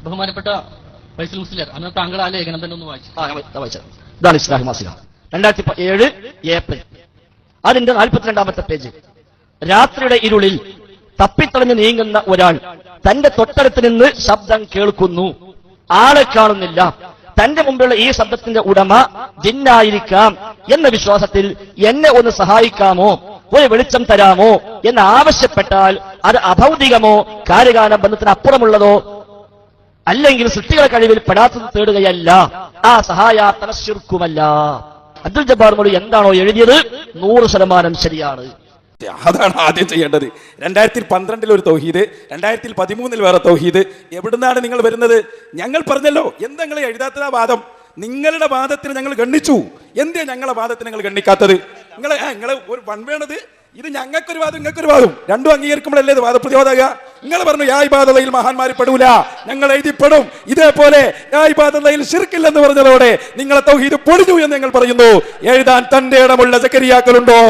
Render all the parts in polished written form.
ബഹുമാനപ്പെട്ട ഫൈസൽ മുസ്ലിയാർ, അന്ന് താങ്കൾ ആ ലേഖനം തന്നെ ഒന്ന് വായിച്ചു. ഇതാണ് ഇസ്ലാഹി മാസിക 2007 ഏപ്രിൽ, അതിന്റെ 42ാമത്തെ പേജ്. രാത്രിയുടെ ഇരുളിൽ തപ്പിത്തളഞ്ഞ് നീങ്ങുന്ന ഒരാൾ തന്റെ തൊട്ടടുത്ത് നിന്ന് ശബ്ദം കേൾക്കുന്നു. ആളെ കാണുന്നില്ല. തന്റെ മുമ്പിലുള്ള ഈ ശബ്ദത്തിന്റെ ഉടമ ജിന്നായിരിക്കാം എന്ന വിശ്വാസത്തിൽ എന്നെ ഒന്ന് സഹായിക്കാമോ, ഒരു വെളിച്ചം തരാമോ എന്ന് ആവശ്യപ്പെട്ടാൽ അത് അഭൗതികമോ കാര്യകാല ബന്ധത്തിന് അപ്പുറമുള്ളതോ അല്ലെങ്കിൽ സൃഷ്ടികളുടെ കഴിവിൽ പെടാത്തത് തേടുകയല്ല, ആ സഹായാർത്ഥന ശിർക്കുമല്ല. അബ്ദുൽ ജബ്ബാർ മൗലവി എന്താണോ എഴുതിയത് 100% ശരിയാണ്. അതാണ് ആദ്യം ചെയ്യേണ്ടത്. 2012 ഒരു തൗഹീദ്, 2013 വേറെ തൗഹീദ്. എവിടുന്നാണ് നിങ്ങൾ വരുന്നത്? ഞങ്ങൾ പറഞ്ഞല്ലോ, എന്താ നിങ്ങൾ എഴുതാത്തതാ വാദം? നിങ്ങളുടെ വാദത്തിന് ഞങ്ങൾ ഗണ്ണിച്ചു, എന്തേ ഞങ്ങളെ വാദത്തിന് നിങ്ങൾ ഗണ്ണിക്കാത്തത്? നിങ്ങൾ ഒരു വൺവേണത്, ഇത് ഞങ്ങൾക്കൊരു വാദം നിങ്ങൾക്കൊരു വാദം, രണ്ടും അംഗീകരിക്കുമ്പോഴല്ലേ ഇത് വാദപ്രതിവാദക? നിങ്ങൾ പറഞ്ഞു യാ ഇബാദല്ലയിൽ മഹാന്മാർ പെടൂല, ഞങ്ങൾ എഴുതിപ്പെടും. ഇതേപോലെ യാ ഇബാദല്ലയിൽ ശിർക്കില്ലെന്ന് പറഞ്ഞതോടെ നിങ്ങളെ തൗഹീദ് പൊളിഞ്ഞു എന്ന് ഞങ്ങൾ പറയുന്നു. എഴുതാൻ തന്റെ ഇടമുള്ള സക്കരിയാക്കളുണ്ടോ?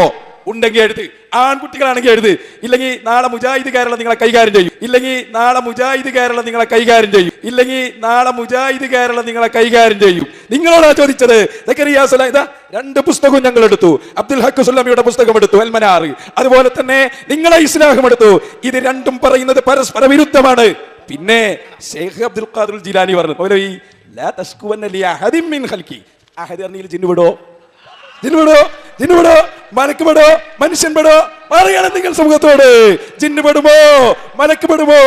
ഉണ്ടെങ്കിൽ എഴുത്. ആൺകുട്ടികളാണെങ്കിൽ എഴുത്. ഇല്ലെങ്കിൽ നാളെ മുജാഹിദ് കേരളം നിങ്ങളെ കൈകാര്യം ചെയ്യും. ഇല്ലെങ്കിൽ നാളെ മുജാഹിദ് കേരളം നിങ്ങളെ കൈകാര്യം ചെയ്യും. ഇല്ലെങ്കിൽ നാളെ മുജാഹിദ് കേരളം നിങ്ങളെ കൈകാര്യം ചെയ്യും. നിങ്ങളോടാ ചോദിച്ചത്. സക്കരിയ സുലൈം ഇതാ 2 പുസ്തകവും ഞങ്ങൾ എടുത്തു. അബ്ദുൽ ഹക്ക് സുല്ലമിയുടെ പുസ്തകം എടുത്തു, അൽമനാർ. അതുപോലെ തന്നെ നിങ്ങളെ ഇസ്ലാഹം എടുത്തു. ഇത് രണ്ടും പറയുന്നത് പരസ്പര വിരുദ്ധമാണ്. പിന്നെ ശൈഖ് അബ്ദുൽ ഖാദിർ ജിലാനി പറഞ്ഞു, മൗലവി ലാ തസ്കുവന്ന ലി അഹദിൻ മിൻ ഖൽഖി. അഹദ് പറഞ്ഞാൽ ജിന്നു വിടോ, മലക്ക് പെടോ, മനുഷ്യൻ പെടോ? പറയണം നിങ്ങൾ സമൂഹത്തോട്. ജിന്ന് പെടുമോ, മലക്ക് പെടുമോ?